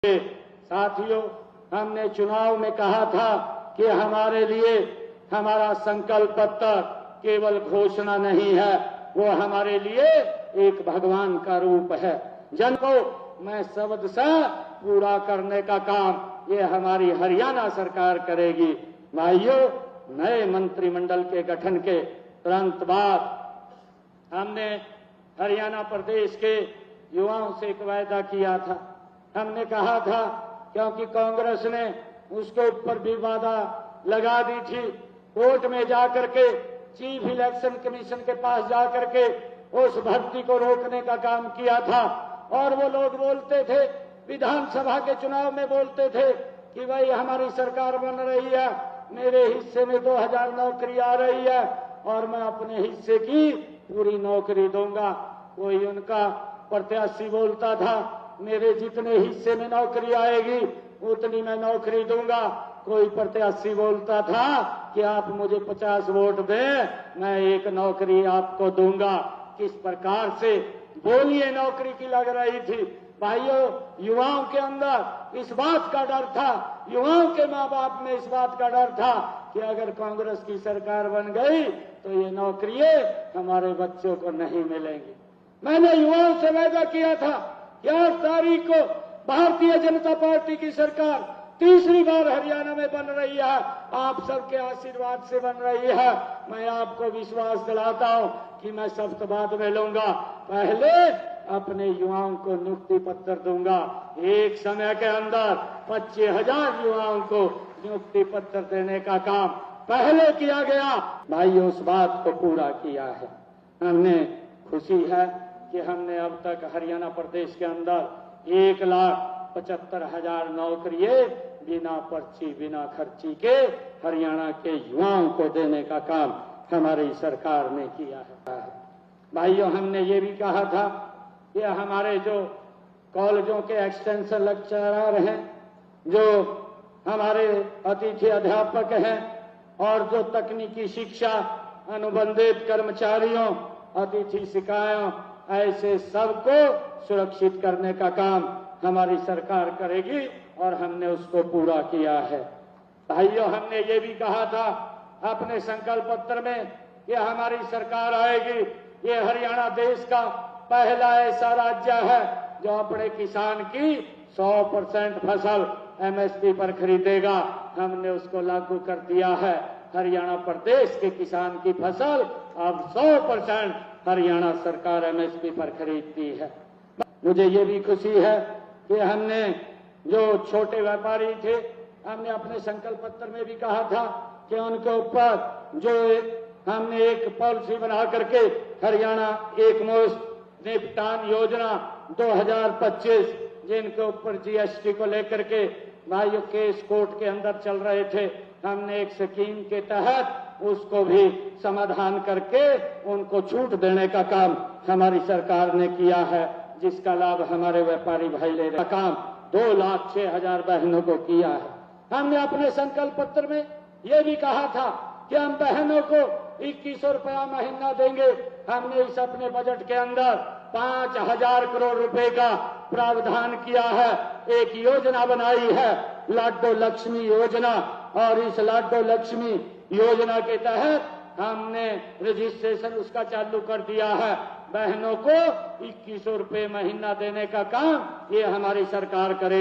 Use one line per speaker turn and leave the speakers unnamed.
साथियों, हमने चुनाव में कहा था कि हमारे लिए हमारा संकल्प पत्र केवल घोषणा नहीं है, वो हमारे लिए एक भगवान का रूप है। जन को मैं शब्द से पूरा करने का काम ये हमारी हरियाणा सरकार करेगी। भाइयों, नए मंत्रिमंडल के गठन के तुरंत बाद हमने हरियाणा प्रदेश के युवाओं से एक वायदा किया था। हमने कहा था, क्योंकि कांग्रेस ने उसके ऊपर भी वादा लगा दी थी, कोर्ट में जाकर के चीफ इलेक्शन कमीशन के पास जाकर के उस भर्ती को रोकने का काम किया था। और वो लोग बोलते थे, विधानसभा के चुनाव में बोलते थे कि भाई हमारी सरकार बन रही है, मेरे हिस्से में 2000 नौकरी आ रही है और मैं अपने हिस्से की पूरी नौकरी दूंगा। कोई उनका प्रत्याशी बोलता था, मेरे जितने हिस्से में नौकरी आएगी उतनी मैं नौकरी दूंगा। कोई प्रत्याशी बोलता था कि आप मुझे 50 वोट दें, मैं एक नौकरी आपको दूंगा। किस प्रकार से बोलिए नौकरी की लग रही थी। भाइयों, युवाओं के अंदर इस बात का डर था, युवाओं के माँ बाप में इस बात का डर था कि अगर कांग्रेस की सरकार बन गई तो ये नौकरियां हमारे बच्चों को नहीं मिलेंगी। मैंने युवाओं से वादा किया था कि 8 तारीख को भारतीय जनता पार्टी की सरकार तीसरी बार हरियाणा में बन रही है, आप सबके आशीर्वाद से बन रही है। मैं आपको विश्वास दिलाता हूं कि मैं शपथ बाद में लूंगा, पहले अपने युवाओं को नियुक्ति पत्र दूंगा। एक समय के अंदर 25,000 युवाओं को नियुक्ति पत्र देने का काम पहले किया गया। भाइयों, उस बात को पूरा किया है। हमने खुशी है कि हमने अब तक हरियाणा प्रदेश के अंदर 1,75,000 नौकरियां बिना पर्ची बिना खर्ची के हरियाणा के युवाओं को देने का काम हमारी सरकार ने किया है। भाइयों, हमने ये भी कहा था कि हमारे जो कॉलेजों के एक्सटेंशन लेक्चरर हैं, जो हमारे अतिथि अध्यापक हैं और जो तकनीकी शिक्षा अनुबंधित कर्मचारियों, अतिथि शिक्षकों, ऐसे सबको सुरक्षित करने का काम हमारी सरकार करेगी और हमने उसको पूरा किया है। भाइयों, हमने ये भी कहा था अपने संकल्प पत्र में कि हमारी सरकार आएगी, ये हरियाणा देश का पहला ऐसा राज्य है जो अपने किसान की 100% फसल MSP पर खरीदेगा। हमने उसको लागू कर दिया है। हरियाणा प्रदेश के किसान की फसल अब 100% हरियाणा सरकार MSP पर खरीदती है। मुझे ये भी खुशी है कि हमने जो छोटे व्यापारी थे, हमने अपने संकल्प पत्र में भी कहा था कि उनके ऊपर जो हमने एक पॉलिसी बना करके हरियाणा एक मुश्त निपटान योजना 2025, जिनके ऊपर GST को लेकर के भाइयों केस कोर्ट के अंदर चल रहे थे, हमने एक स्कीम के तहत उसको भी समाधान करके उनको छूट देने का काम हमारी सरकार ने किया है, जिसका लाभ हमारे व्यापारी भाई ले रहे। काम 2,06,000 बहनों को किया है। हमने अपने संकल्प पत्र में यह भी कहा था कि हम बहनों को 2100 रुपया महीना देंगे। हमने इस अपने बजट के अंदर 5,000 करोड़ रुपए का प्रावधान किया है। एक योजना बनाई है, लाडो लक्ष्मी योजना, और इस लाडो लक्ष्मी योजना के तहत हमने रजिस्ट्रेशन उसका चालू कर दिया है। बहनों को 2100 रुपये महीना देने का काम ये हमारी सरकार करेगी।